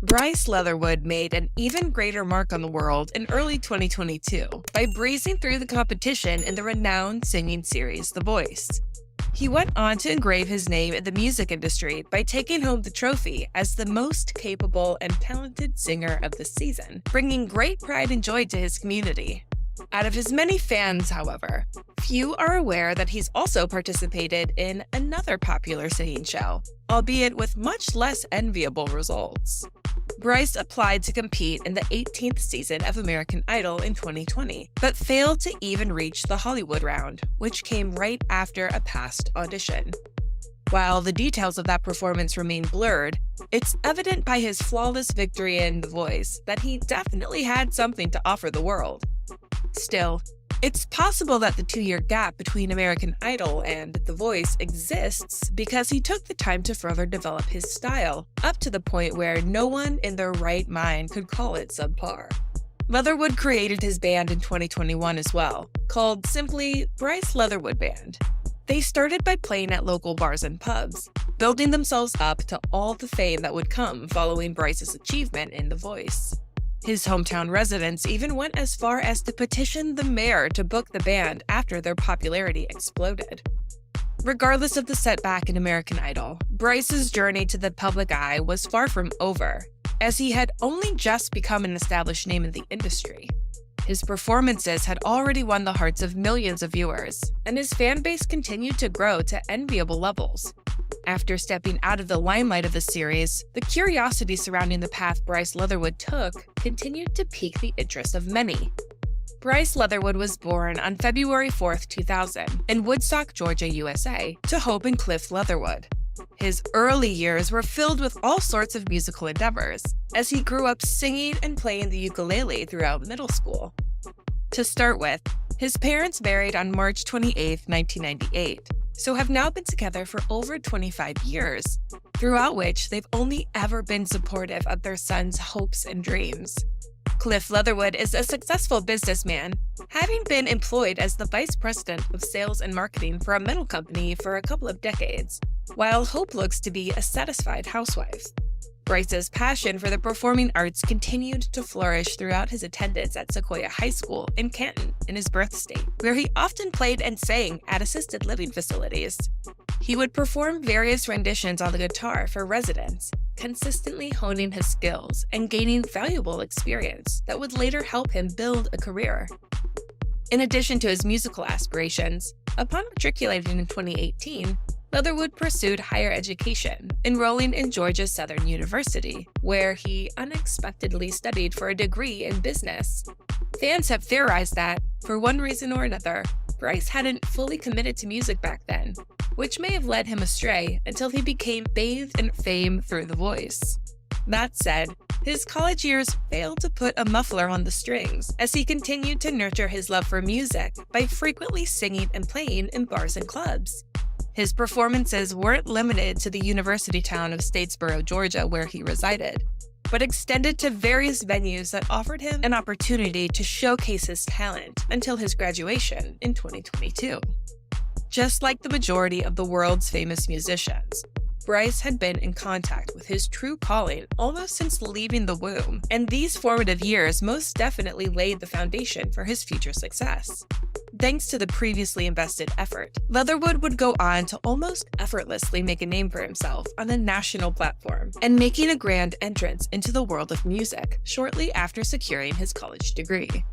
Bryce Leatherwood made an even greater mark on the world in early 2022 by breezing through the competition in the renowned singing series The Voice. He went on to engrave his name in the music industry by taking home the trophy as the most capable and talented singer of the season, bringing great pride and joy to his community. Out of his many fans, however, few are aware that he's also participated in another popular singing show, albeit with much less enviable results. Bryce applied to compete in the 18th season of American Idol in 2020, but failed to even reach the Hollywood round, which came right after a past audition. While the details of that performance remain blurred, it's evident by his flawless victory in The Voice that he definitely had something to offer the world. Still, it's possible that the 2-year gap between American Idol and The Voice exists because he took the time to further develop his style, up to the point where no one in their right mind could call it subpar. Leatherwood created his band in 2021 as well, called simply Bryce Leatherwood Band. They started by playing at local bars and pubs, building themselves up to all the fame that would come following Bryce's achievement in The Voice. His hometown residents even went as far as to petition the mayor to book the band after their popularity exploded. Regardless of the setback in American Idol, Bryce's journey to the public eye was far from over, as he had only just become an established name in the industry. His performances had already won the hearts of millions of viewers, and his fan base continued to grow to enviable levels. After stepping out of the limelight of the series, the curiosity surrounding the path Bryce Leatherwood took continued to pique the interest of many. Bryce Leatherwood was born on February 4, 2000, in Woodstock, Georgia, USA, to Hope and Cliff Leatherwood. His early years were filled with all sorts of musical endeavors, as he grew up singing and playing the ukulele throughout middle school. To start with, his parents married on March 28, 1998, so have now been together for over 25 years, throughout which they've only ever been supportive of their son's hopes and dreams. Cliff Leatherwood is a successful businessman, having been employed as the vice president of sales and marketing for a metal company for a couple of decades, while Hope looks to be a satisfied housewife. Bryce's passion for the performing arts continued to flourish throughout his attendance at Sequoia High School in Canton, in his birth state, where he often played and sang at assisted living facilities. He would perform various renditions on the guitar for residents, consistently honing his skills and gaining valuable experience that would later help him build a career. In addition to his musical aspirations, upon matriculating in 2018, Leatherwood pursued higher education, enrolling in Georgia Southern University, where he unexpectedly studied for a degree in business. Fans have theorized that, for one reason or another, Bryce hadn't fully committed to music back then, which may have led him astray until he became bathed in fame through The Voice. That said, his college years failed to put a muffler on the strings as he continued to nurture his love for music by frequently singing and playing in bars and clubs. His performances weren't limited to the university town of Statesboro, Georgia, where he resided, but extended to various venues that offered him an opportunity to showcase his talent until his graduation in 2022. Just like the majority of the world's famous musicians, Bryce had been in contact with his true calling almost since leaving the womb, and these formative years most definitely laid the foundation for his future success. Thanks to the previously invested effort, Leatherwood would go on to almost effortlessly make a name for himself on a national platform and making a grand entrance into the world of music shortly after securing his college degree.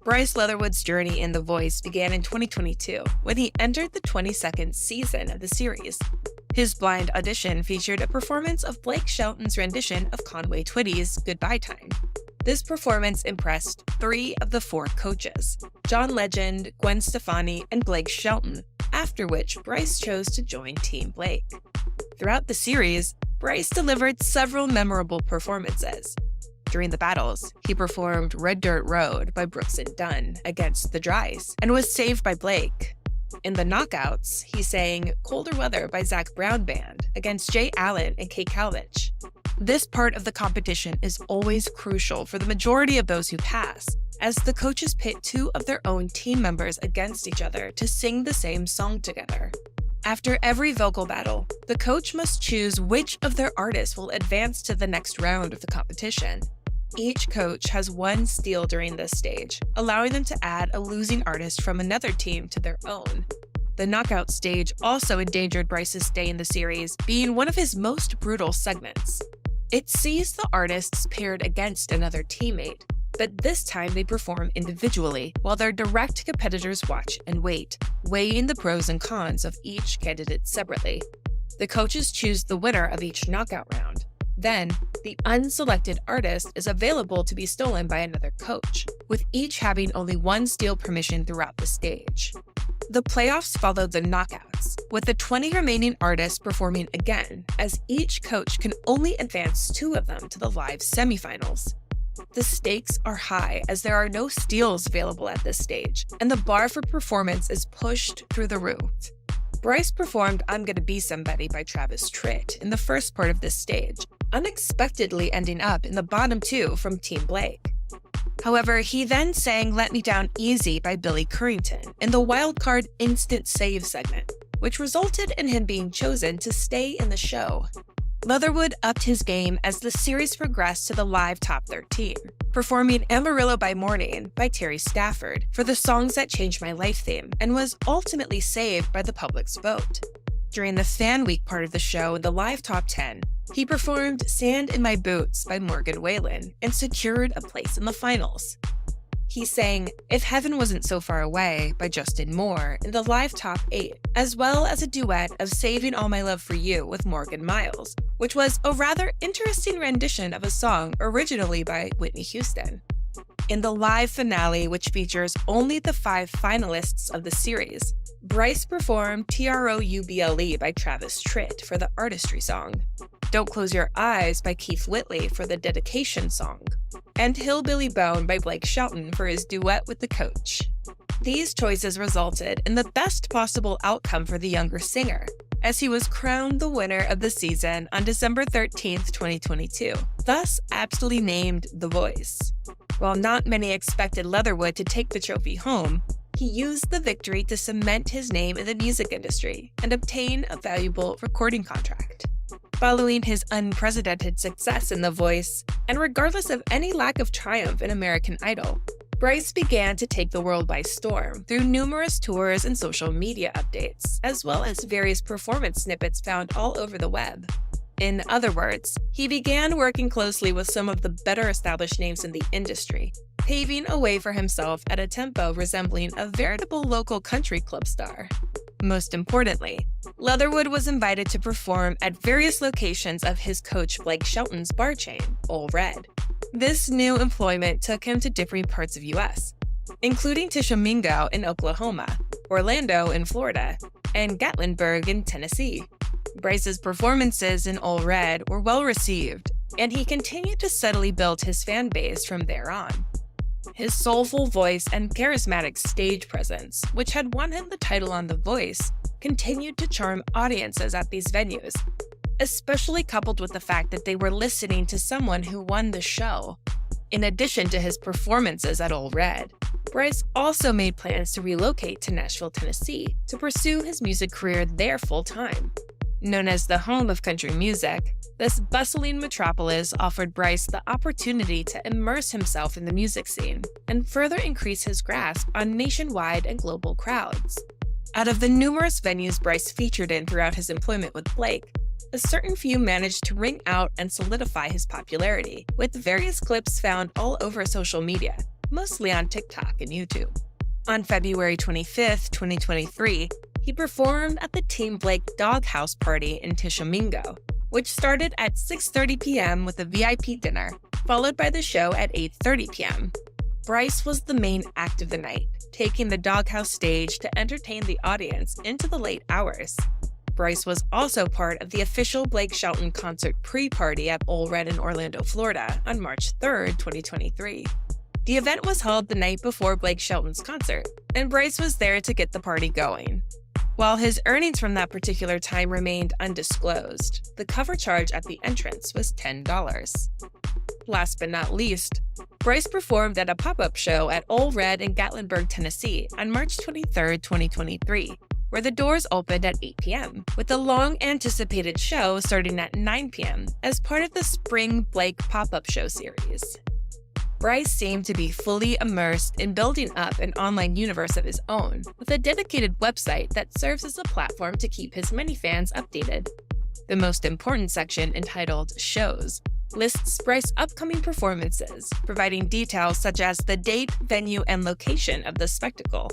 Bryce Leatherwood's journey in The Voice began in 2022 when he entered the 22nd season of the series. His blind audition featured a performance of Blake Shelton's rendition of Conway Twitty's Goodbye Time. This performance impressed 3 of the 4 coaches, John Legend, Gwen Stefani, and Blake Shelton, after which Bryce chose to join Team Blake. Throughout the series, Bryce delivered several memorable performances. During the battles, he performed Red Dirt Road by Brooks and Dunn against the Drys and was saved by Blake. In the knockouts, he sang Colder Weather by Zac Brown Band against Jay Allen and Kate Calvich. This part of the competition is always crucial for the majority of those who pass, as the coaches pit 2 of their own team members against each other to sing the same song together. After every vocal battle, the coach must choose which of their artists will advance to the next round of the competition. Each coach has one steal during this stage, allowing them to add a losing artist from another team to their own. The knockout stage also endangered Bryce's stay in the series, being one of his most brutal segments. It sees the artists paired against another teammate, but this time they perform individually, while their direct competitors watch and wait, weighing the pros and cons of each candidate separately. The coaches choose the winner of each knockout round. Then, the unselected artist is available to be stolen by another coach, with each having only one steal permission throughout the stage. The playoffs followed the knockouts, with the 20 remaining artists performing again, as each coach can only advance 2 of them to the live semifinals. The stakes are high as there are no steals available at this stage, and the bar for performance is pushed through the roof. Bryce performed I'm Gonna Be Somebody by Travis Tritt in the first part of this stage, unexpectedly ending up in the bottom 2 from Team Blake. However, he then sang Let Me Down Easy by Billy Currington in the wildcard instant save segment, which resulted in him being chosen to stay in the show. Leatherwood upped his game as the series progressed to the live top 13, performing Amarillo by Morning by Terry Stafford for the Songs That Changed My Life theme, and was ultimately saved by the public's vote. During the Fan Week part of the show in the live top 10, he performed Sand in My Boots by Morgan Wallen and secured a place in the finals. He sang If Heaven Wasn't So Far Away by Justin Moore in the live top 8, as well as a duet of Saving All My Love for You with Morgan Miles, which was a rather interesting rendition of a song originally by Whitney Houston. In the live finale, which features only the 5 finalists of the series, Bryce performed Trouble by Travis Tritt for the artistry song, Don't Close Your Eyes by Keith Whitley for the dedication song, and Hillbilly Bone by Blake Shelton for his duet with the coach. These choices resulted in the best possible outcome for the younger singer, as he was crowned the winner of the season on December 13, 2022, thus aptly named The Voice. While not many expected Leatherwood to take the trophy home, he used the victory to cement his name in the music industry and obtain a valuable recording contract. Following his unprecedented success in The Voice, and regardless of any lack of triumph in American Idol, Bryce began to take the world by storm through numerous tours and social media updates, as well as various performance snippets found all over the web. In other words, he began working closely with some of the better established names in the industry, paving a way for himself at a tempo resembling a veritable local country club star. Most importantly, Leatherwood was invited to perform at various locations of his coach Blake Shelton's bar chain, Ole Red. This new employment took him to different parts of US, including Tishomingo in Oklahoma, Orlando in Florida, and Gatlinburg in Tennessee. Bryce's performances in Ole Red were well received, and he continued to steadily build his fan base from there on. His soulful voice and charismatic stage presence, which had won him the title on The Voice, continued to charm audiences at these venues, especially coupled with the fact that they were listening to someone who won the show. In addition to his performances at Ole Red, Bryce also made plans to relocate to Nashville, Tennessee, to pursue his music career there full-time. Known as the home of country music, this bustling metropolis offered Bryce the opportunity to immerse himself in the music scene and further increase his grasp on nationwide and global crowds. Out of the numerous venues Bryce featured in throughout his employment with Blake, a certain few managed to ring out and solidify his popularity, with various clips found all over social media, mostly on TikTok and YouTube. On February 25, 2023, he performed at the Team Blake Doghouse Party in Tishomingo, which started at 6:30 p.m. with a VIP dinner, followed by the show at 8:30 p.m. Bryce was the main act of the night, taking the Doghouse stage to entertain the audience into the late hours. Bryce was also part of the official Blake Shelton concert pre-party at Ole Red in Orlando, Florida on March 3, 2023. The event was held the night before Blake Shelton's concert, and Bryce was there to get the party going. While his earnings from that particular time remained undisclosed, the cover charge at the entrance was $10. Last but not least, Bryce performed at a pop-up show at Ole Red in Gatlinburg, Tennessee on March 23, 2023, where the doors opened at 8 p.m., with the long-anticipated show starting at 9 p.m. as part of the Spring Blake pop-up show series. Bryce seemed to be fully immersed in building up an online universe of his own, with a dedicated website that serves as a platform to keep his many fans updated. The most important section, entitled Shows, lists Bryce's upcoming performances, providing details such as the date, venue, and location of the spectacle.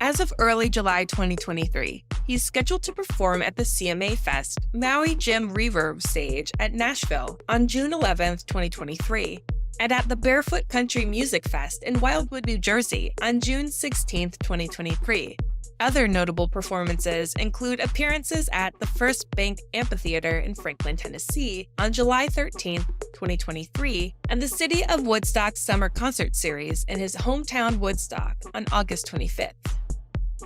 As of early July 2023, he's scheduled to perform at the CMA Fest Maui Jim Reverb stage at Nashville on June 11, 2023, and at the Barefoot Country Music Fest in Wildwood, New Jersey on June 16, 2023. Other notable performances include appearances at the First Bank Amphitheater in Franklin, Tennessee on July 13, 2023, and the City of Woodstock Summer Concert Series in his hometown Woodstock on August 25th.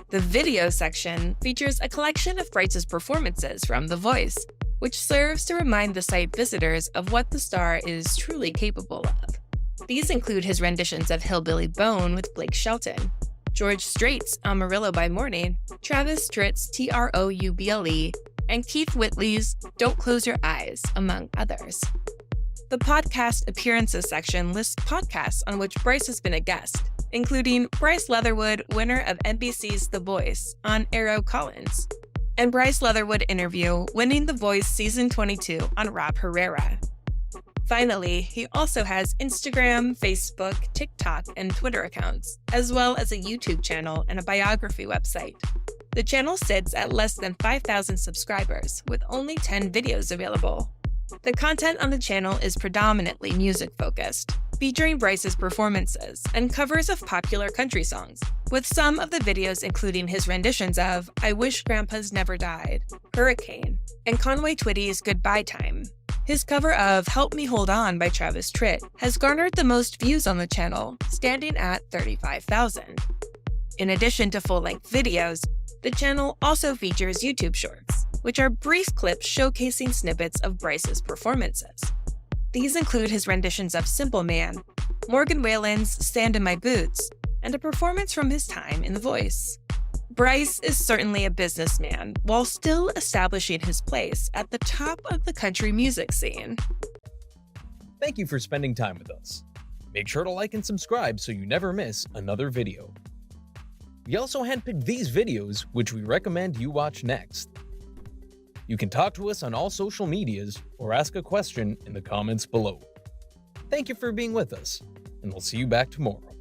The video section features a collection of Bryce's performances from The Voice, which serves to remind the site visitors of what the star is truly capable of. These include his renditions of Hillbilly Bone with Blake Shelton, George Strait's Amarillo by Morning, Travis Tritt's Trouble, and Keith Whitley's Don't Close Your Eyes, among others. The podcast appearances section lists podcasts on which Bryce has been a guest, including Bryce Leatherwood, winner of NBC's The Voice, on Arrow Collins, and Bryce Leatherwood interview, winning The Voice Season 22 on Rob Herrera. Finally, he also has Instagram, Facebook, TikTok, and Twitter accounts, as well as a YouTube channel and a biography website. The channel sits at less than 5,000 subscribers, with only 10 videos available. The content on the channel is predominantly music-focused, featuring Bryce's performances and covers of popular country songs, with some of the videos including his renditions of I Wish Grandpa's Never Died, Hurricane, and Conway Twitty's Goodbye Time. His cover of Help Me Hold On by Travis Tritt has garnered the most views on the channel, standing at 35,000. In addition to full-length videos, the channel also features YouTube Shorts, which are brief clips showcasing snippets of Bryce's performances. These include his renditions of Simple Man, Morgan Wallen's Sand in My Boots, and a performance from his time in The Voice. Bryce is certainly a businessman while still establishing his place at the top of the country music scene. Thank you for spending time with us. Make sure to like and subscribe so you never miss another video. We also handpicked these videos, which we recommend you watch next. You can talk to us on all social medias or ask a question in the comments below. Thank you for being with us, and we'll see you back tomorrow.